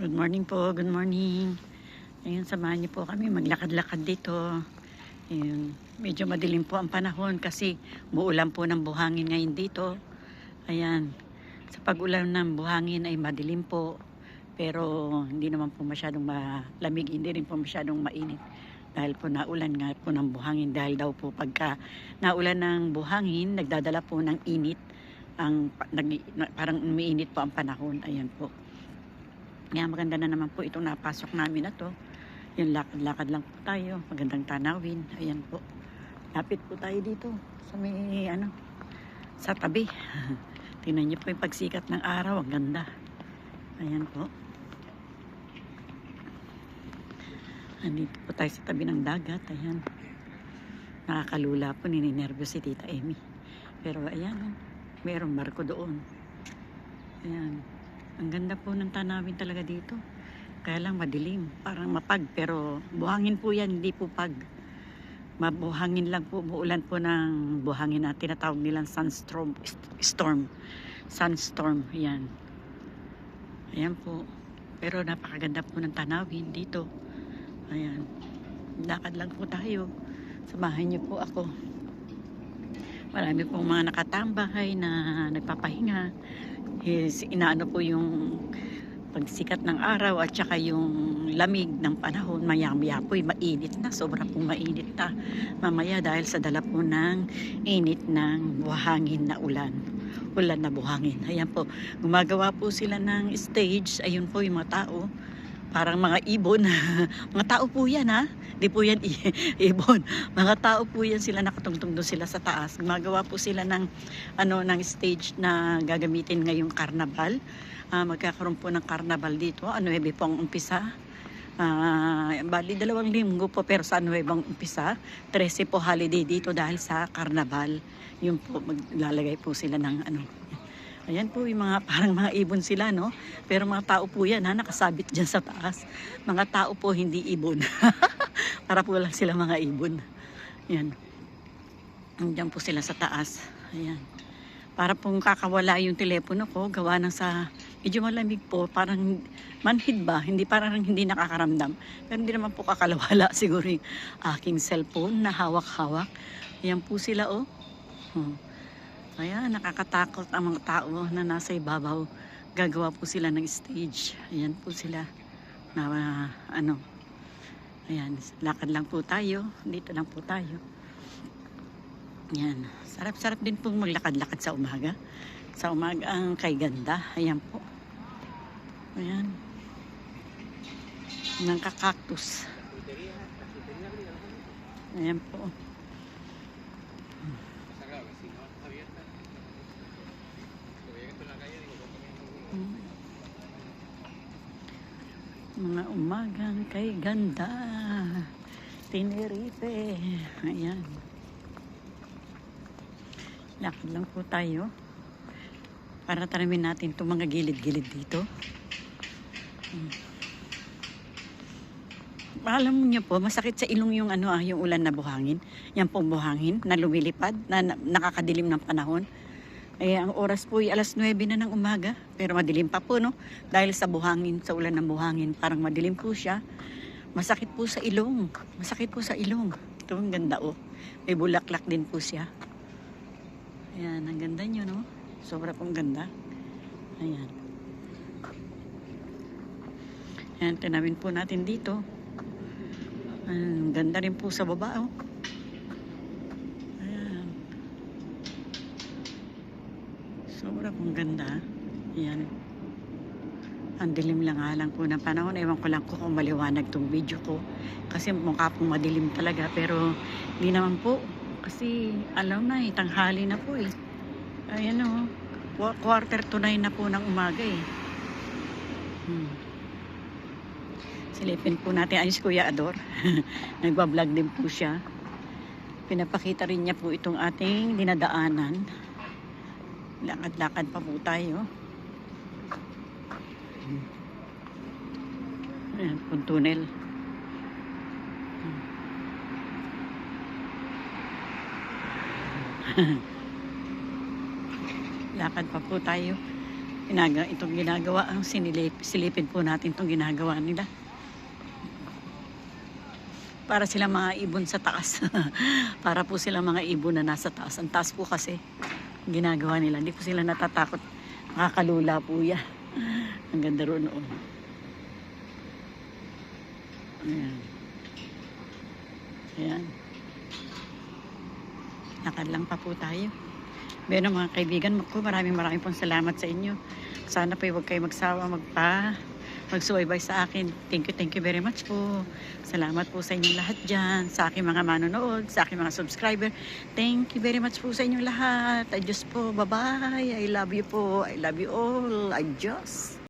Good morning po, good morning. Ayun, samahan niyo po kami maglakad-lakad dito. Ayun, medyo madilim po ang panahon kasi muulan po ng buhangin ngayon dito. Ayan, sa pag-ulan ng buhangin ay madilim po. Pero hindi naman po masyadong malamig, hindi rin po masyadong mainit. Dahil po naulan nga po ng buhangin. Dahil daw po pagka naulan ng buhangin, nagdadala po ng init. Parang umiinit po ang panahon. Ayan po. Kaya maganda na naman po itong napasok namin na to. Yung lakad-lakad lang po tayo. Magandang tanawin. Ayan po. Lapit po tayo dito. Sa may sa tabi. Tingnan niyo po yung pagsikat ng araw. Ang ganda. Ayan po. Andito po tayo sa tabi ng dagat. Ayan. Nakakalula po. Nininervyos si Tita Amy. Pero ayan. Mayroong barko doon. Ayan. Ang ganda po ng tanawin talaga dito. Kaya lang madilim, parang mapag. Pero buhangin po yan, hindi po pag. Mabuhangin lang po, muulan po ng buhangin na tinatawag nilang sunstorm. Sunstorm, yan. Ayan po. Pero napakaganda po ng tanawin dito. Ayan. Lakad lang po tayo. Samahan niyo po ako. Marami pong mga nakatambay na nagpapahinga. Inaano po yung pagsikat ng araw at saka yung lamig ng panahon. Maya-maya po mainit na. Sobra pong mainit na. Mamaya dahil sa dala po ng init ng buhangin na ulan. Ulan na buhangin. Ayan po. Gumagawa po sila ng stage. Ayun po yung mga tao. Parang mga ibon. Mga tao po yan, ha? Di po yan ibon. Mga tao po yan, sila nakatungtong doon sila sa taas. Gumagawa po sila ng ng stage na gagamitin ngayong karnabal. Magkakaroon po ng karnabal dito. 9 po ang umpisa. Bali 2 linggo po, pero sa 9 ang umpisa. 13 po holiday dito dahil sa karnabal. Yun po, maglalagay po sila ng Ayan po yung mga parang mga ibon sila, no? Pero mga tao po yan, ha? Nakasabit dyan sa taas. Mga tao po, hindi ibon. Para po lang sila mga ibon. Ayan. Diyan po sila sa taas. Ayan. Para pong kakawala yung telepono ko, gawa ng sa medyo malamig po, parang manhid ba? Hindi, parang hindi nakakaramdam. Pero hindi naman po kakalawala siguro yung aking cellphone na hawak-hawak. Ayan po sila, oh. Kaya nakakatakot ang mga tao na nasa ibabaw. Gagawa po sila ng stage. Ayan po sila. Ayan, lakad lang po tayo. Dito lang po tayo. Ayan. Sarap-sarap din pong maglakad-lakad sa umaga. Sa umaga ang kay ganda. Ayan po. Ayan. Nangka-cactus. Ayan po. Mga umagang kay ganda. Tenerife. Ayan. Lakad lang po tayo. Para tanamin natin itong mga gilid-gilid dito. Alam niyo po, masakit sa ilong yung yung ulan na buhangin. Yan pong buhangin na lumilipad, na nakakadilim ng panahon. Ang oras po ay alas 9 na ng umaga, pero madilim pa po, no? Dahil sa buhangin, sa ulan ng buhangin, parang madilim po siya. Masakit po sa ilong. Masakit po sa ilong. Ito, ang ganda, oh. May bulaklak din po siya. Ayan, ang ganda nyo, no? Sobra pong ganda. Ayan. Ayan, tinawin po natin dito. Ang ganda rin po sa baba, oh. Sobra pong ganda. Ayan. Ang dilim lang nga lang po ng panahon. Ewan ko lang kung maliwanag tong video ko. Kasi mukha pong madilim talaga. Pero hindi naman po. Kasi alam na tanghali na po eh. Ayan o. 8:45 na po ng umaga eh. Silipin po natin. Ayos Kuya Ador. Nagbablog din po siya. Pinapakita rin niya po itong ating dinadaanan. Lakad-lakad pa po tayo. Ayan, pong tunnel. Lakad pa po tayo. Itong ginagawa, silipin po natin itong ginagawa nila. Para sila mga ibon sa taas. Para po sila mga ibon na nasa taas. Ang taas po kasi ginagawa nila. Hindi po sila natatakot. Makakalula po yan. Ang ganda roon noon. Ayan. Ayan. Lakad lang pa po tayo. Pero mga kaibigan ko, maraming pong salamat sa inyo. Sana po huwag kayo magsawa magsubaybay sa akin. Thank you very much po. Salamat po sa inyong lahat dyan, sa aking mga manonood, sa aking mga subscriber. Thank you very much po sa inyong lahat. Adios po. Bye-bye. I love you po. I love you all. Adios.